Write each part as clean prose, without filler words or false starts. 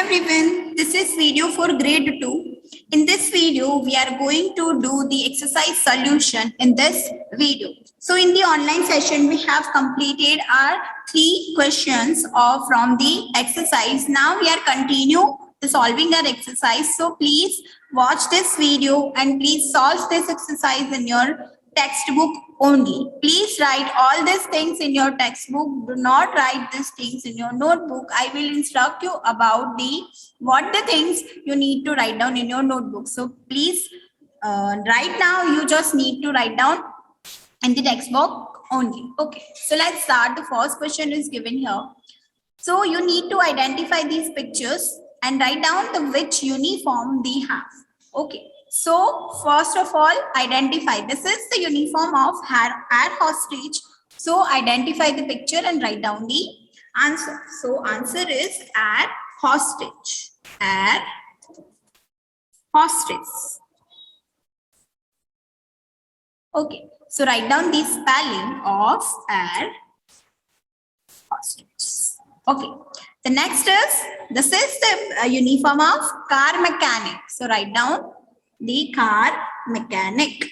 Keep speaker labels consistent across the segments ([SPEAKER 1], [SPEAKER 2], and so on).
[SPEAKER 1] everyone, this is video for grade 2. In this video, we are going to do the exercise solution in this video. So in the online session, we have completed our 3 questions from the exercise. Now we are continue the solving our exercise. So please watch this video and please solve this exercise in your textbook only. Please write all these things in your textbook. Do not write these things in your notebook. I will instruct you about what the things you need to write down in your notebook. So please, right now you just need to write down in the textbook only. Okay, so let's start. The first question is given here. So you need to identify these pictures and write down the which uniform they have. Okay. So first of all, identify. This is the uniform of air hostage. So identify the picture and write down the answer. So answer is air hostage. Air hostage. Okay. So write down the spelling of air hostage. Okay. The next is, this is the uniform of car mechanic. So write down the car mechanic.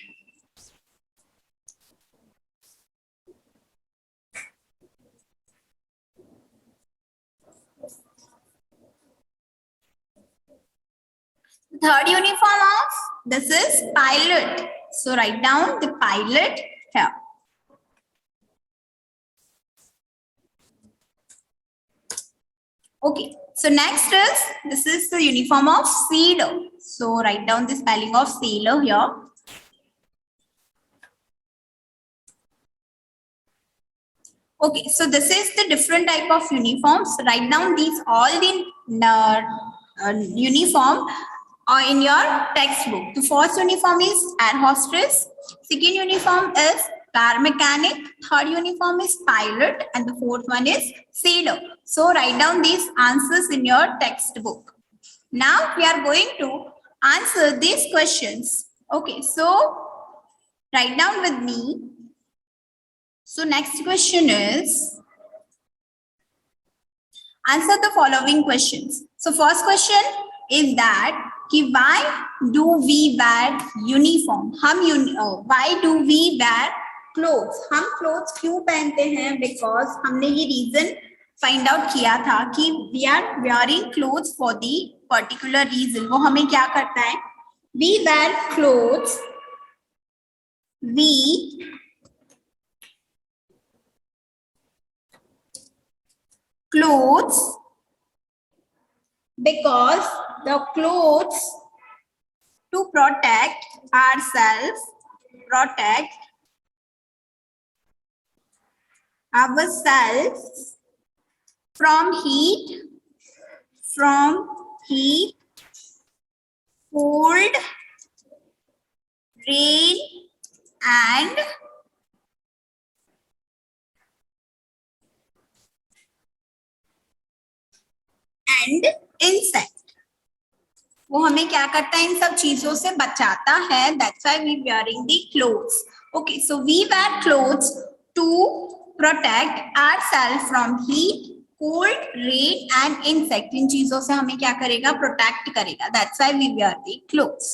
[SPEAKER 1] The third uniform of, this is pilot. So write down the pilot here. Okay, so next is, this is the uniform of sailor. So write down the spelling of sailor here. Okay, so this is the different type of uniforms. Write down these all the uniform in your textbook. The first uniform is air hostess. Second uniform is car mechanic. Third uniform is pilot, and the fourth one is sailor. So write down these answers in your textbook. Now we are going to answer these questions. Okay, so write down with me. So next question is, answer the following questions. So first question is that कि why do we wear uniform? Why do we wear clothes? हम clothes क्यों पहनते हैं? Because हमने ये reason find out किया था कि we are wearing clothes for the particular reason. वो हमें क्या करता है? We wear clothes. We clothes because the clothes to protect ourselves from heat, cold, rain, and insect. वो हमें क्या करता है? इन सब चीजों से बचाता है. That's why we wearing the clothes. Okay, so we wear clothes to protect ourselves from heat, cold, rain, and insect. इन चीजों से हमें क्या करेगा? Protect करेगा. That's why we wear the clothes.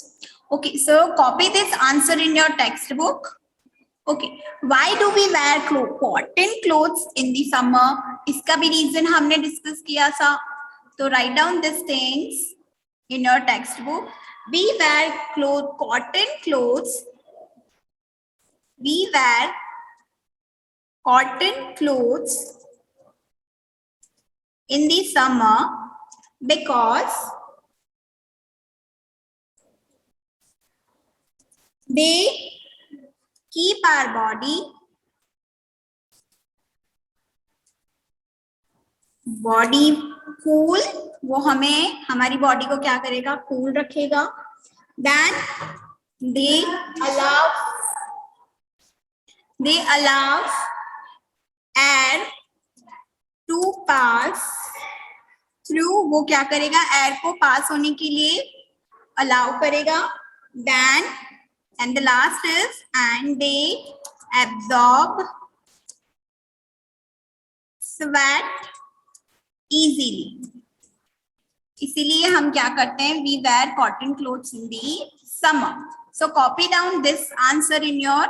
[SPEAKER 1] Okay, so copy this answer in your textbook. Okay, why do we wear cotton clothes in the summer? इसका भी reason हमने discuss किया था. So write down these things in your textbook. We wear cotton clothes. We wear cotton clothes in the summer because they keep our body cool. वो हमें हमारी body को क्या करेगा? कूल रखेगा. Then they allow air to pass through. वो क्या करेगा? एयर को पास होने के लिए अलाउ करेगा. Then and the last is, and they absorb sweat easily. इसीलिए हम क्या करते हैं, we wear cotton clothes in the summer. So copy down this answer in your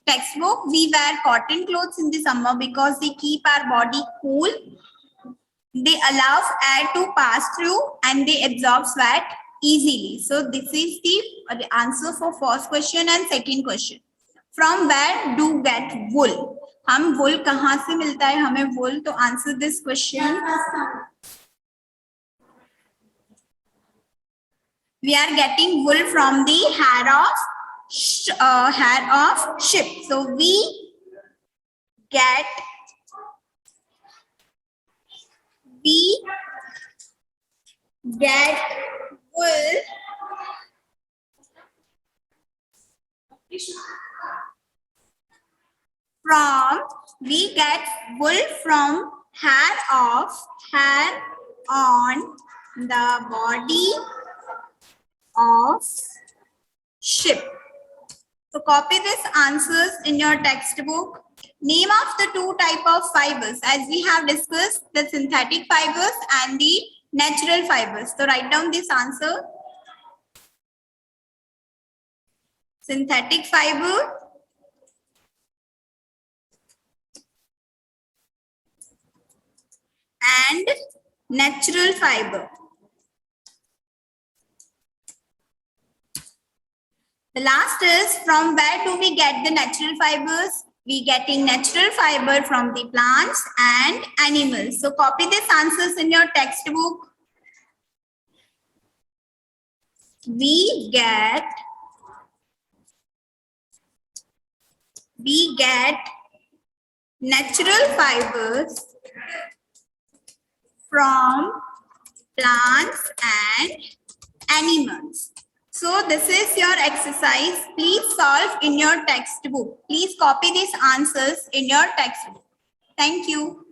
[SPEAKER 1] textbook. We wear cotton clothes in the summer because they keep our body cool, they allow air to pass through, and they absorb sweat easily. So this is the answer for first question and second question. From where do get wool? हम wool कहाँ से मिलता है हमें wool? तो answer this question. We are getting wool from the hair of sheep. So we get wool from hair on the body of sheep. So copy these answers in your textbook. Name of the two type of fibers, as we have discussed, the synthetic fibers and the natural fibers. So write down this answer. Synthetic fiber and natural fiber. The last is, from where do we get the natural fibers? We getting natural fiber from the plants and animals. So copy these answers in your textbook. We get natural fibers from plants and animals. So this is your exercise. Please solve in your textbook. Please copy these answers in your textbook. Thank you.